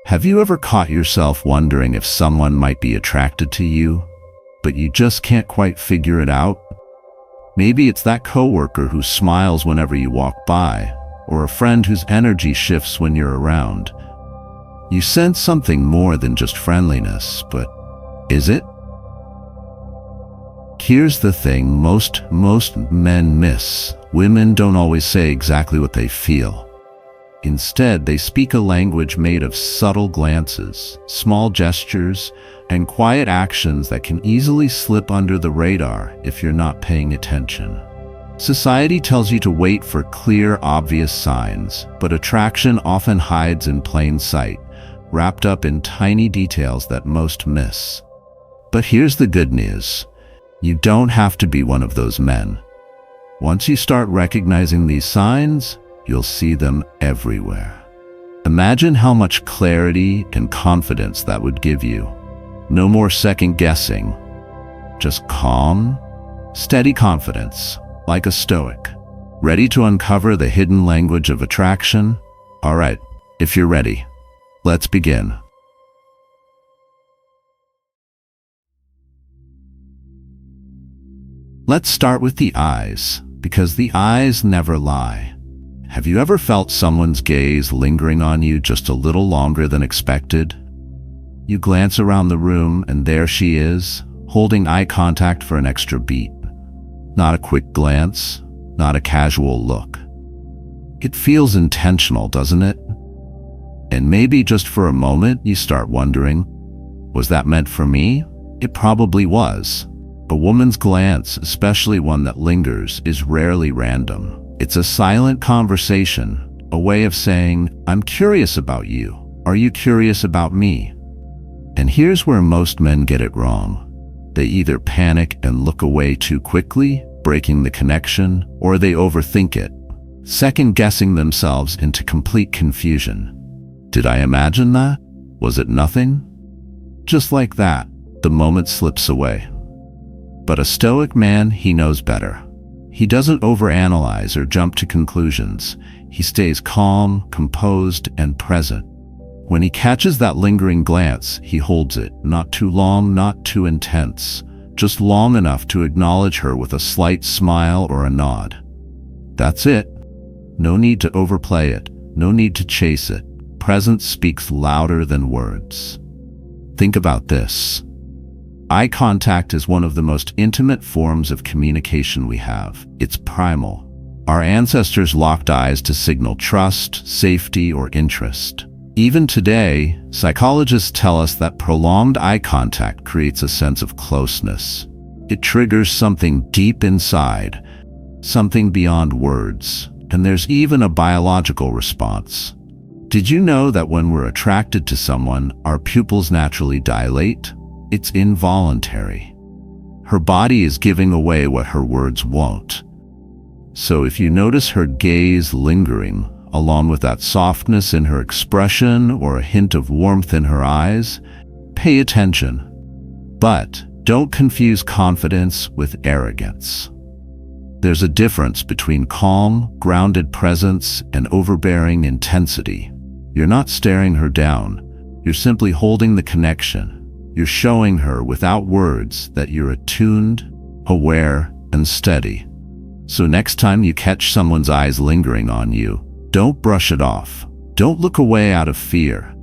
Have you ever caught yourself wondering if someone might be attracted to you, but you just can't quite figure it out? Maybe it's that coworker who smiles whenever you walk by, or a friend whose energy shifts when you're around. You sense something more than just friendliness, but is it? Here's the thing most men miss. Women don't always say exactly what they feel. Instead, they speak a language made of subtle glances, small gestures, and quiet actions that can easily slip under the radar if you're not paying attention. Society tells you to wait for clear, obvious signs, but attraction often hides in plain sight, wrapped up in tiny details that most miss. But here's the good news. You don't have to be one of those men. Once you start recognizing these signs, you'll see them everywhere. Imagine how much clarity and confidence that would give you. No more second guessing. Just calm, steady confidence, like a Stoic. Ready to uncover the hidden language of attraction? All right, if you're ready, let's begin. Let's start with the eyes, because the eyes never lie. Have you ever felt someone's gaze lingering on you just a little longer than expected? You glance around the room and there she is, holding eye contact for an extra beat. Not a quick glance, not a casual look. It feels intentional, doesn't it? And maybe just for a moment you start wondering, was that meant for me? It probably was. A woman's glance, especially one that lingers, is rarely random. It's a silent conversation, a way of saying, I'm curious about you. Are you curious about me? And here's where most men get it wrong. They either panic and look away too quickly, breaking the connection, or they overthink it, second-guessing themselves into complete confusion. Did I imagine that? Was it nothing? Just like that, the moment slips away. But a Stoic man, he knows better. He doesn't overanalyze or jump to conclusions. He stays calm, composed, and present. When he catches that lingering glance, he holds it, not too long, not too intense, just long enough to acknowledge her with a slight smile or a nod. That's it. No need to overplay it, no need to chase it. Presence speaks louder than words. Think about this. Eye contact is one of the most intimate forms of communication we have. It's primal. Our ancestors locked eyes to signal trust, safety, or interest. Even today, psychologists tell us that prolonged eye contact creates a sense of closeness. It triggers something deep inside, something beyond words, and there's even a biological response. Did you know that when we're attracted to someone, our pupils naturally dilate? It's involuntary. Her body is giving away what her words won't. So if you notice her gaze lingering, along with that softness in her expression or a hint of warmth in her eyes, pay attention. But don't confuse confidence with arrogance. There's a difference between calm, grounded presence and overbearing intensity. You're not staring her down. You're simply holding the connection. You're showing her without words that you're attuned, aware, and steady. So next time you catch someone's eyes lingering on you, don't brush it off. Don't look away out of fear.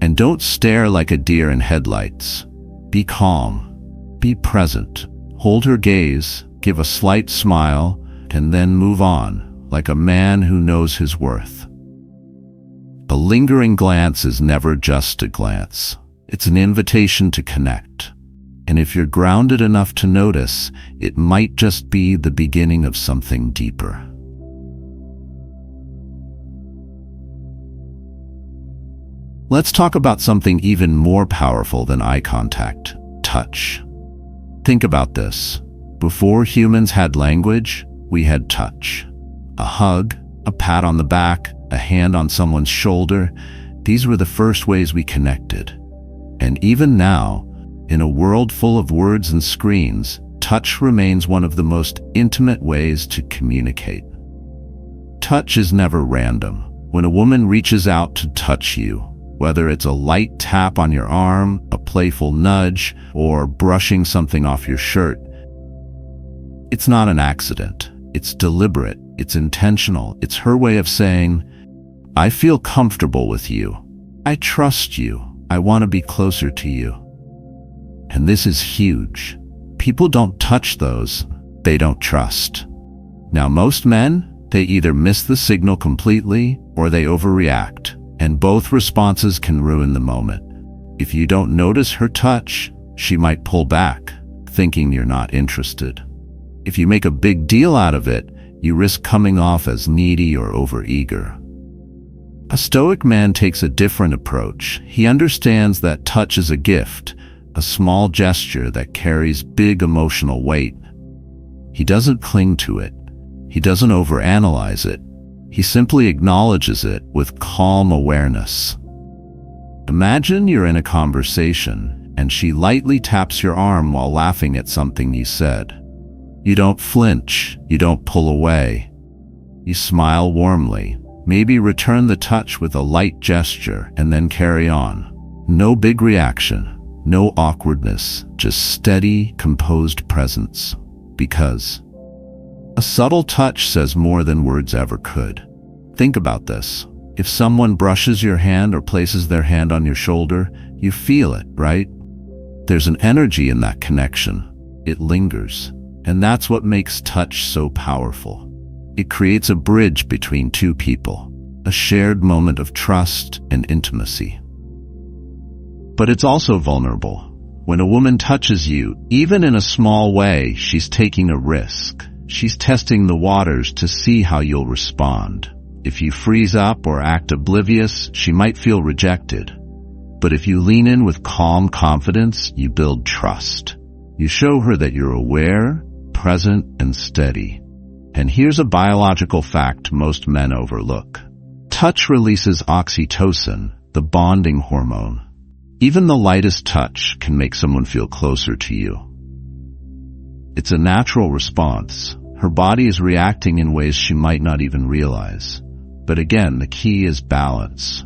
And don't stare like a deer in headlights. Be calm. Be present. Hold her gaze, give a slight smile, and then move on, like a man who knows his worth. A lingering glance is never just a glance. It's an invitation to connect. And if you're grounded enough to notice, it might just be the beginning of something deeper. Let's talk about something even more powerful than eye contact: touch. Think about this. Before humans had language, we had touch. A hug, a pat on the back, a hand on someone's shoulder, these were the first ways we connected. And even now, in a world full of words and screens, touch remains one of the most intimate ways to communicate. Touch is never random. When a woman reaches out to touch you, Whether it's a light tap on your arm, a playful nudge, or brushing something off your shirt, it's not an accident. It's deliberate. It's intentional. It's her way of saying, I feel comfortable with you. I trust you. I want to be closer to you. And this is huge. People don't touch those they don't trust. Now, most men, they either miss the signal completely or they overreact. And both responses can ruin the moment. If you don't notice her touch, she might pull back, thinking you're not interested. If you make a big deal out of it, you risk coming off as needy or overeager. A Stoic man takes a different approach. He understands that touch is a gift, a small gesture that carries big emotional weight. He doesn't cling to it. He doesn't overanalyze it. He simply acknowledges it with calm awareness. Imagine you're in a conversation and she lightly taps your arm while laughing at something you said. You don't flinch, you don't pull away. You smile warmly, maybe return the touch with a light gesture and then carry on. No big reaction, no awkwardness, just steady, composed presence. Because a subtle touch says more than words ever could. Think about this. If someone brushes your hand or places their hand on your shoulder, you feel it, right? There's an energy in that connection. It lingers. And that's what makes touch so powerful. It creates a bridge between two people, a shared moment of trust and intimacy. But it's also vulnerable. When a woman touches you, even in a small way, she's taking a risk. She's testing the waters to see how you'll respond. If you freeze up or act oblivious, she might feel rejected. But if you lean in with calm confidence, you build trust. You show her that you're aware, present, and steady. And here's a biological fact most men overlook. Touch releases oxytocin, the bonding hormone. Even the lightest touch can make someone feel closer to you. It's a natural response. Her body is reacting in ways she might not even realize. But again, the key is balance.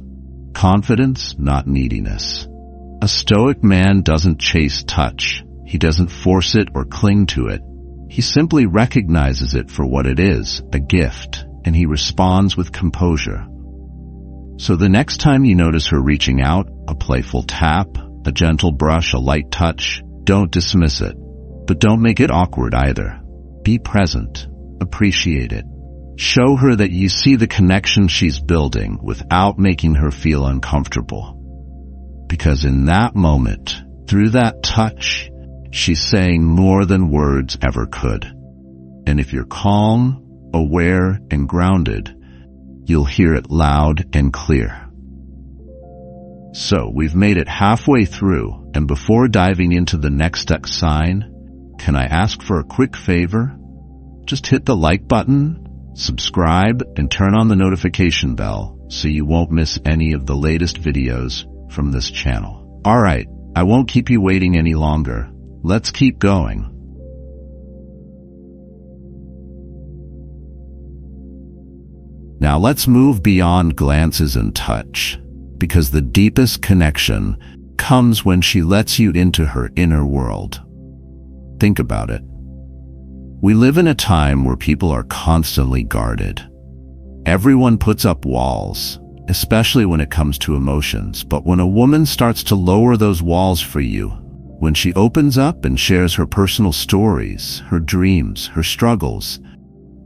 Confidence, not neediness. A Stoic man doesn't chase touch. He doesn't force it or cling to it. He simply recognizes it for what it is, a gift, and he responds with composure. So the next time you notice her reaching out, a playful tap, a gentle brush, a light touch, don't dismiss it. But don't make it awkward either. Be present. Appreciate it. Show her that you see the connection she's building without making her feel uncomfortable. Because in that moment, through that touch, she's saying more than words ever could. And if you're calm, aware, and grounded, you'll hear it loud and clear. So we've made it halfway through, and before diving into the next sign, can I ask for a quick favor? Just hit the like button, subscribe, and turn on the notification bell so you won't miss any of the latest videos from this channel. Alright, I won't keep you waiting any longer. Let's keep going. Now let's move beyond glances and touch, because the deepest connection comes when she lets you into her inner world. Think about it. We live in a time where people are constantly guarded. Everyone puts up walls, especially when it comes to emotions. But when a woman starts to lower those walls for you, when she opens up and shares her personal stories, her dreams, her struggles,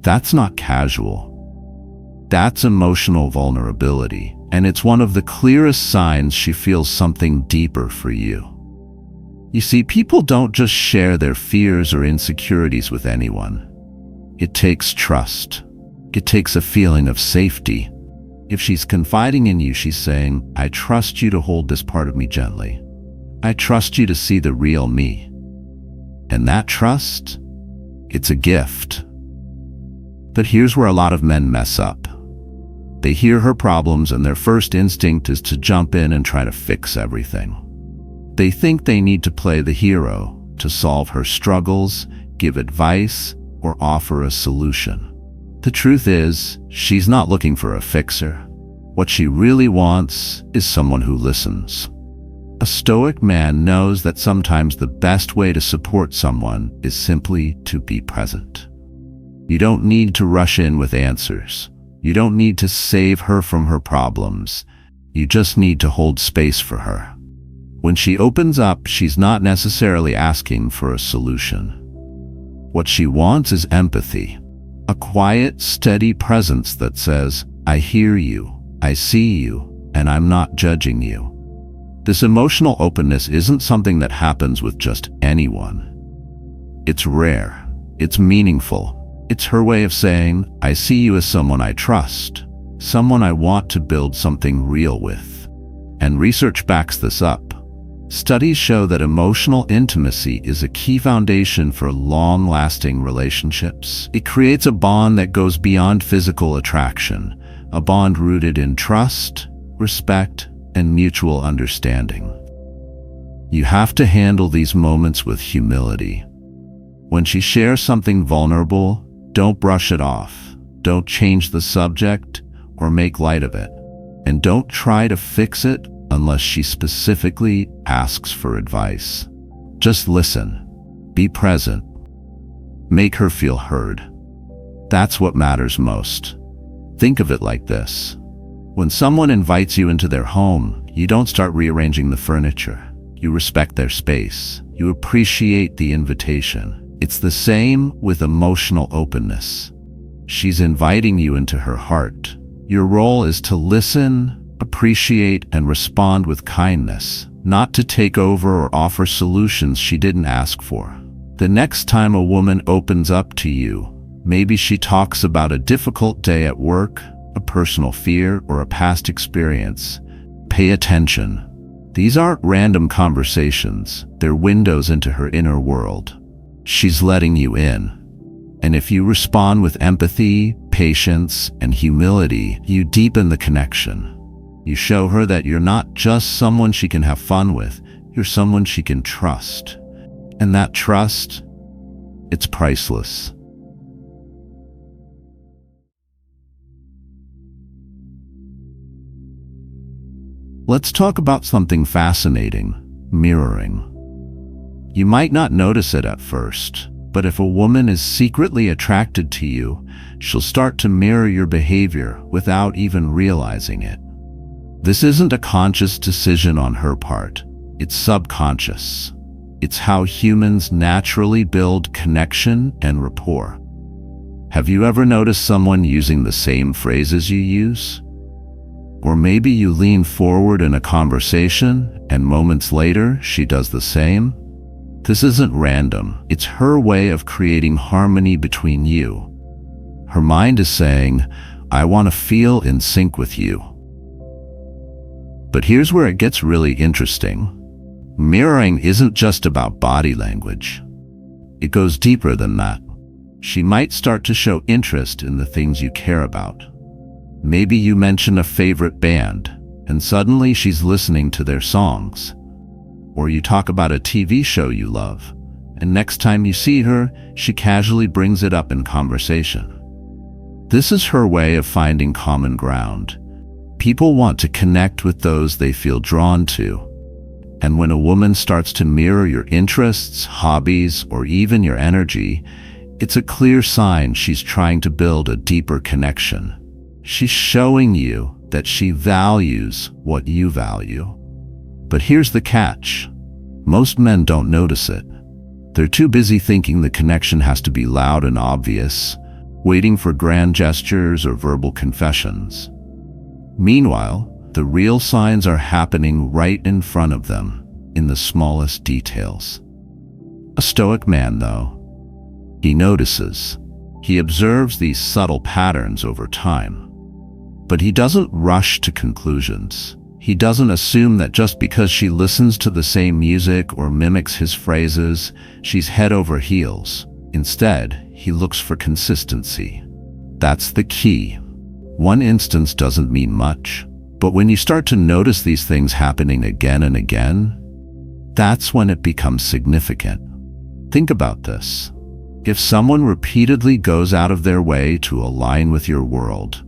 that's not casual. That's emotional vulnerability, and it's one of the clearest signs she feels something deeper for you. You see, people don't just share their fears or insecurities with anyone. It takes trust. It takes a feeling of safety. If she's confiding in you, she's saying, I trust you to hold this part of me gently. I trust you to see the real me. And that trust, it's a gift. But here's where a lot of men mess up. They hear her problems and their first instinct is to jump in and try to fix everything. They think they need to play the hero, to solve her struggles, give advice, or offer a solution. The truth is, she's not looking for a fixer. What she really wants is someone who listens. A Stoic man knows that sometimes the best way to support someone is simply to be present. You don't need to rush in with answers. You don't need to save her from her problems. You just need to hold space for her. When she opens up, she's not necessarily asking for a solution. What she wants is empathy, a quiet, steady presence that says, "I hear you, I see you, and I'm not judging you." This emotional openness isn't something that happens with just anyone. It's rare. It's meaningful. It's her way of saying, "I see you as someone I trust, someone I want to build something real with." And research backs this up. Studies show that emotional intimacy is a key foundation for long-lasting relationships. It creates a bond that goes beyond physical attraction, a bond rooted in trust, respect, and mutual understanding. You have to handle these moments with humility. When she shares something vulnerable, don't brush it off. Don't change the subject or make light of it. And don't try to fix it unless she specifically asks for advice. Just listen. Be present. Make her feel heard. That's what matters most. Think of it like this. When someone invites you into their home, you don't start rearranging the furniture. You respect their space. You appreciate the invitation. It's the same with emotional openness. She's inviting you into her heart. Your role is to listen, appreciate, and respond with kindness, not to take over or offer solutions she didn't ask for. The next time a woman opens up to you, maybe she talks about a difficult day at work, a personal fear, or a past experience. Pay attention. These aren't random conversations. They're windows into her inner world. She's letting you in. And if you respond with empathy, patience, and humility, you deepen the connection. You show her that you're not just someone she can have fun with, you're someone she can trust. And that trust, it's priceless. Let's talk about something fascinating: mirroring. You might not notice it at first, but if a woman is secretly attracted to you, she'll start to mirror your behavior without even realizing it. This isn't a conscious decision on her part. It's subconscious. It's how humans naturally build connection and rapport. Have you ever noticed someone using the same phrases you use? Or maybe you lean forward in a conversation, and moments later, she does the same? This isn't random. It's her way of creating harmony between you. Her mind is saying, "I want to feel in sync with you." But here's where it gets really interesting. Mirroring isn't just about body language. It goes deeper than that. She might start to show interest in the things you care about. Maybe you mention a favorite band, and suddenly she's listening to their songs. Or you talk about a TV show you love, and next time you see her, she casually brings it up in conversation. This is her way of finding common ground. People want to connect with those they feel drawn to. And when a woman starts to mirror your interests, hobbies, or even your energy, it's a clear sign she's trying to build a deeper connection. She's showing you that she values what you value. But here's the catch. Most men don't notice it. They're too busy thinking the connection has to be loud and obvious, waiting for grand gestures or verbal confessions. Meanwhile, the real signs are happening right in front of them, in the smallest details. A Stoic man, though, he notices. He observes these subtle patterns over time. But he doesn't rush to conclusions. He doesn't assume that just because she listens to the same music or mimics his phrases, she's head over heels. Instead, he looks for consistency. That's the key. One instance doesn't mean much, but when you start to notice these things happening again and again, that's when it becomes significant. Think about this. If someone repeatedly goes out of their way to align with your world,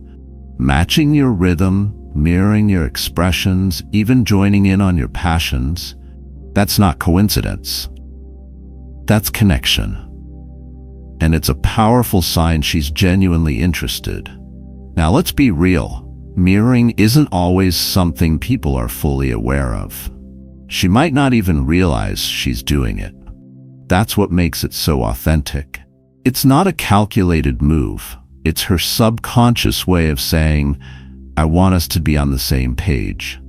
matching your rhythm, mirroring your expressions, even joining in on your passions, that's not coincidence. That's connection. And it's a powerful sign she's genuinely interested. Now let's be real. Mirroring isn't always something people are fully aware of. She might not even realize she's doing it. That's what makes it so authentic. It's not a calculated move. It's her subconscious way of saying, I want us to be on the same page.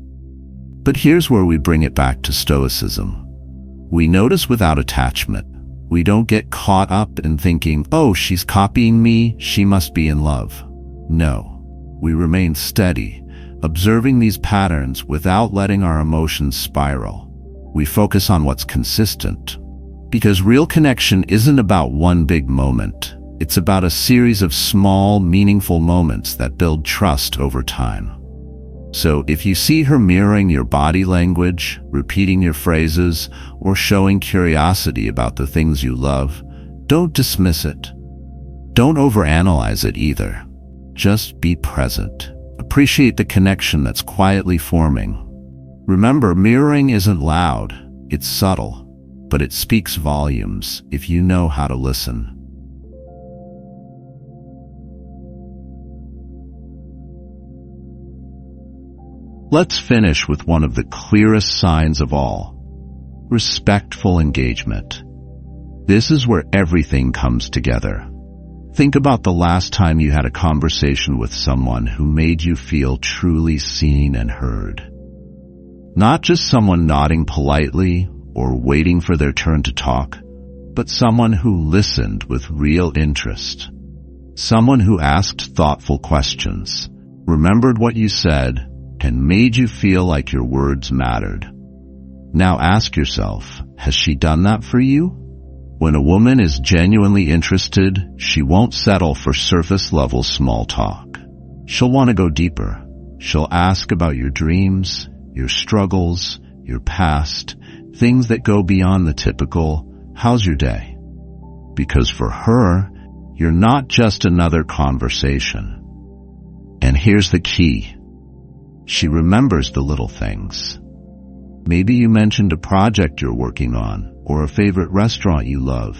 But here's where we bring it back to Stoicism. We notice without attachment. We don't get caught up in thinking, oh, she's copying me, she must be in love. No. We remain steady, observing these patterns without letting our emotions spiral. We focus on what's consistent. Because real connection isn't about one big moment. It's about a series of small, meaningful moments that build trust over time. So if you see her mirroring your body language, repeating your phrases, or showing curiosity about the things you love, don't dismiss it. Don't overanalyze it either. Just be present. Appreciate the connection that's quietly forming. Remember, mirroring isn't loud, it's subtle, but it speaks volumes if you know how to listen. Let's finish with one of the clearest signs of all: respectful engagement. This is where everything comes together. Think about the last time you had a conversation with someone who made you feel truly seen and heard. Not just someone nodding politely or waiting for their turn to talk, but someone who listened with real interest. Someone who asked thoughtful questions, remembered what you said, and made you feel like your words mattered. Now ask yourself, has she done that for you? When a woman is genuinely interested, she won't settle for surface-level small talk. She'll want to go deeper. She'll ask about your dreams, your struggles, your past, things that go beyond the typical, how's your day? Because for her, you're not just another conversation. And here's the key. She remembers the little things. Maybe you mentioned a project you're working on, or a favorite restaurant you love,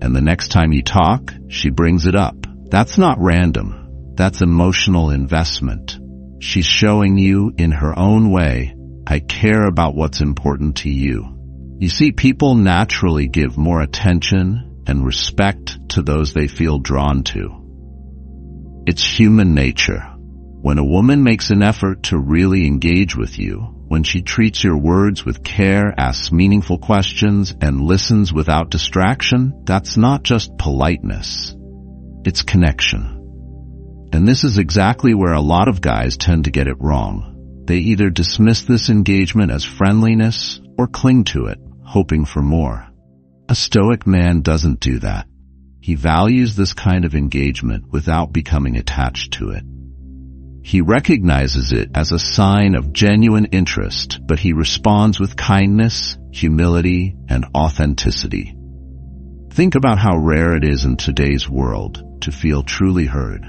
and the next time you talk, she brings it up. That's not random. That's emotional investment. She's showing you, in her own way, I care about what's important to you. You see, people naturally give more attention and respect to those they feel drawn to. It's human nature. When a woman makes an effort to really engage with you, when she treats your words with care, asks meaningful questions, and listens without distraction, that's not just politeness. It's connection. And this is exactly where a lot of guys tend to get it wrong. They either dismiss this engagement as friendliness or cling to it, hoping for more. A Stoic man doesn't do that. He values this kind of engagement without becoming attached to it. He recognizes it as a sign of genuine interest, but he responds with kindness, humility, and authenticity. Think about how rare it is in today's world to feel truly heard.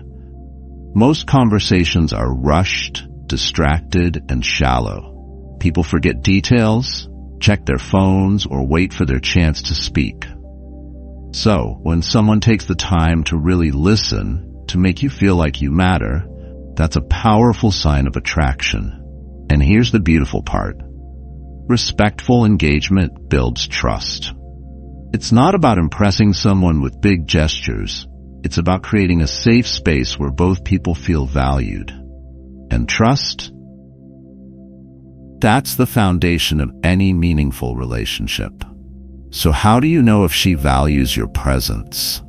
Most conversations are rushed, distracted, and shallow. People forget details, check their phones, or wait for their chance to speak. So, when someone takes the time to really listen, to make you feel like you matter, that's a powerful sign of attraction. And here's the beautiful part. Respectful engagement builds trust. It's not about impressing someone with big gestures. It's about creating a safe space where both people feel valued. And trust? That's the foundation of any meaningful relationship. So how do you know if she values your presence?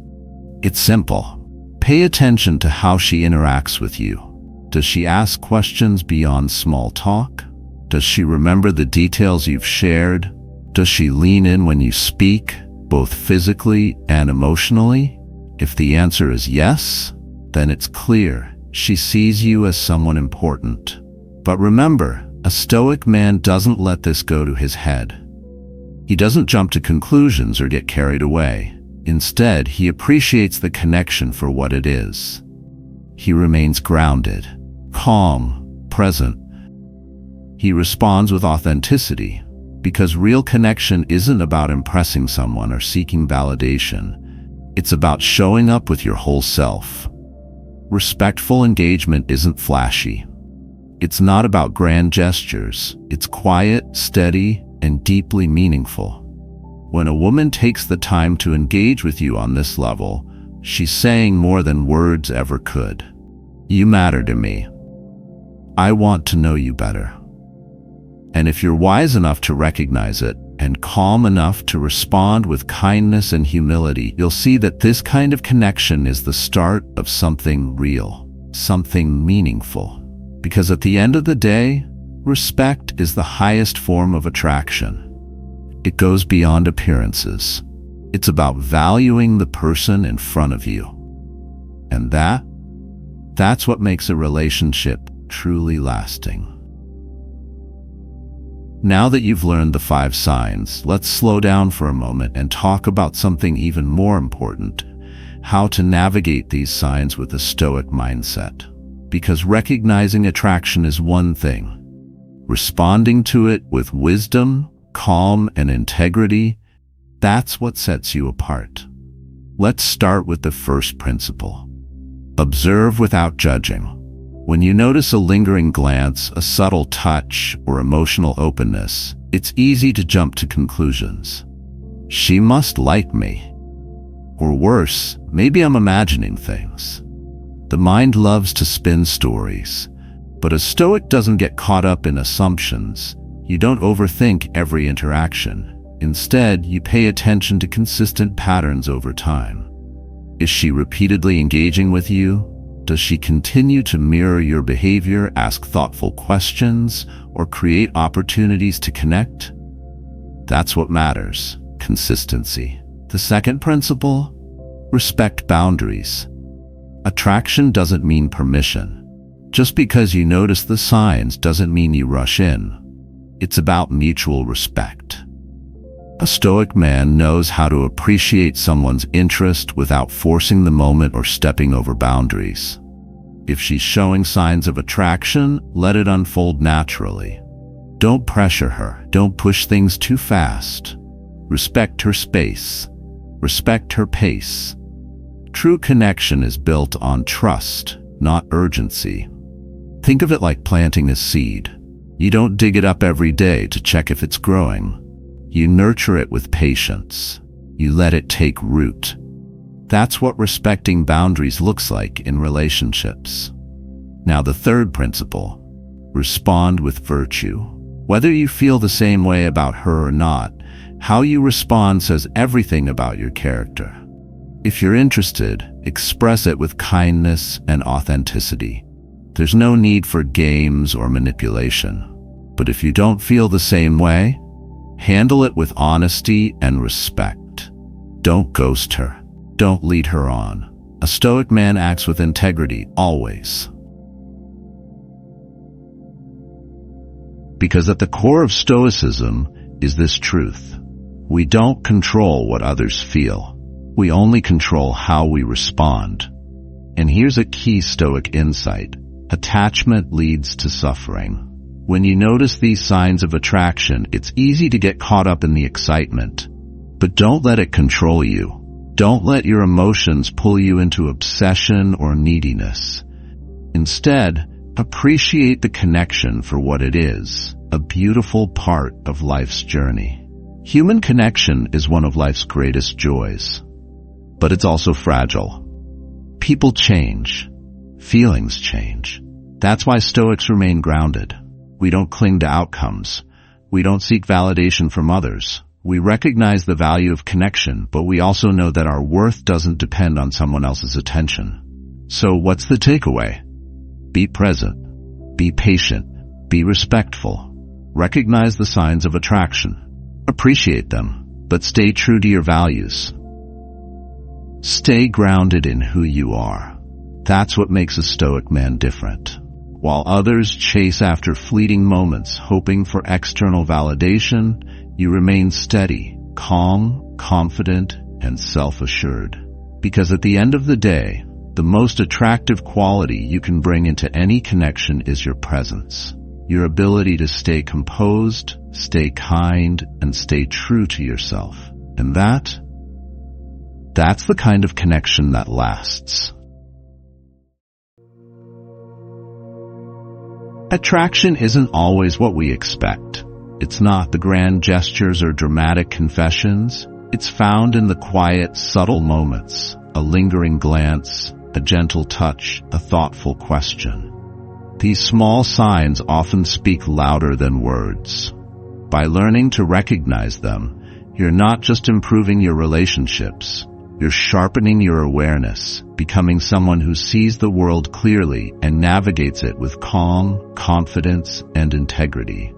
It's simple. Pay attention to how she interacts with you. Does she ask questions beyond small talk? Does she remember the details you've shared? Does she lean in when you speak, both physically and emotionally? If the answer is yes, then it's clear she sees you as someone important. But remember, a Stoic man doesn't let this go to his head. He doesn't jump to conclusions or get carried away. Instead, he appreciates the connection for what it is. He remains grounded, calm, present. He responds with authenticity, because real connection isn't about impressing someone or seeking validation. It's about showing up with your whole self. Respectful engagement isn't flashy. It's not about grand gestures. It's quiet, steady, and deeply meaningful. When a woman takes the time to engage with you on this level, she's saying more than words ever could. You matter to me. I want to know you better. And if you're wise enough to recognize it and calm enough to respond with kindness and humility, you'll see that this kind of connection is the start of something real, something meaningful. Because at the end of the day, respect is the highest form of attraction. It goes beyond appearances. It's about valuing the person in front of you. And that's what makes a relationship truly lasting. Now that you've learned the 5 signs, let's slow down for a moment and talk about something even more important: how to navigate these signs with a Stoic mindset. Because recognizing attraction is one thing. Responding to it with wisdom, calm, and integrity, that's what sets you apart. Let's start with the first principle. Observe without judging. When you notice a lingering glance, a subtle touch, or emotional openness, it's easy to jump to conclusions. She must like me. Or worse, maybe I'm imagining things. The mind loves to spin stories, but a Stoic doesn't get caught up in assumptions. You don't overthink every interaction. Instead, you pay attention to consistent patterns over time. Is she repeatedly engaging with you? Does she continue to mirror your behavior, ask thoughtful questions, or create opportunities to connect? That's what matters: consistency. The second principle: respect boundaries. Attraction doesn't mean permission. Just because you notice the signs doesn't mean you rush in. It's about mutual respect. A Stoic man knows how to appreciate someone's interest without forcing the moment or stepping over boundaries. If she's showing signs of attraction, let it unfold naturally. Don't pressure her. Don't push things too fast. Respect her space. Respect her pace. True connection is built on trust, not urgency. Think of it like planting a seed. You don't dig it up every day to check if it's growing. You nurture it with patience. You let it take root. That's what respecting boundaries looks like in relationships. Now the third principle: respond with virtue. Whether you feel the same way about her or not, how you respond says everything about your character. If you're interested, express it with kindness and authenticity. There's no need for games or manipulation. But if you don't feel the same way, handle it with honesty and respect. Don't ghost her. Don't lead her on. A Stoic man acts with integrity, always. Because at the core of Stoicism is this truth: we don't control what others feel. We only control how we respond. And here's a key Stoic insight: attachment leads to suffering. When you notice these signs of attraction, it's easy to get caught up in the excitement. But don't let it control you. Don't let your emotions pull you into obsession or neediness. Instead, appreciate the connection for what it is: a beautiful part of life's journey. Human connection is one of life's greatest joys. But it's also fragile. People change. Feelings change. That's why Stoics remain grounded. We don't cling to outcomes. We don't seek validation from others. We recognize the value of connection, but we also know that our worth doesn't depend on someone else's attention. So what's the takeaway? Be present. Be patient. Be respectful. Recognize the signs of attraction. Appreciate them, but stay true to your values. Stay grounded in who you are. That's what makes a Stoic man different. While others chase after fleeting moments, hoping for external validation, you remain steady, calm, confident, and self-assured. Because at the end of the day, The most attractive quality you can bring into any connection is your presence, your ability to stay composed, stay kind, and stay true to yourself. And that's the kind of connection that lasts. Attraction isn't always what we expect. It's not the grand gestures or dramatic confessions. It's found in the quiet, subtle moments, a lingering glance, a gentle touch, a thoughtful question. These small signs often speak louder than words. By learning to recognize them, you're not just improving your relationships, you're sharpening your awareness, becoming someone who sees the world clearly and navigates it with calm, confidence, and integrity.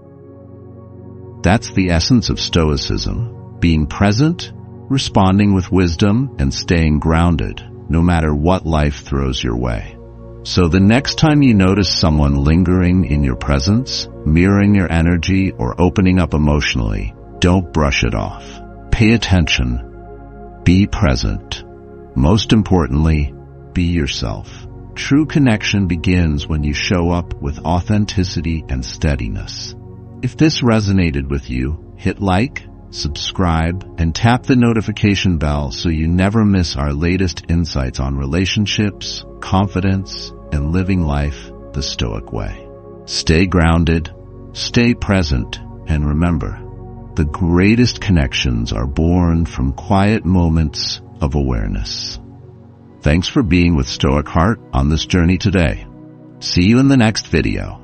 That's the essence of Stoicism: being present, responding with wisdom, and staying grounded, no matter what life throws your way. So the next time you notice someone lingering in your presence, mirroring your energy, or opening up emotionally, don't brush it off. Pay attention. Be present. Most importantly, be yourself. True connection begins when you show up with authenticity and steadiness. If this resonated with you, hit like, subscribe, and tap the notification bell so you never miss our latest insights on relationships, confidence, and living life the Stoic way. Stay grounded, stay present, and remember, the greatest connections are born from quiet moments of awareness. Thanks for being with Stoic Heart on this journey today. See you in the next video.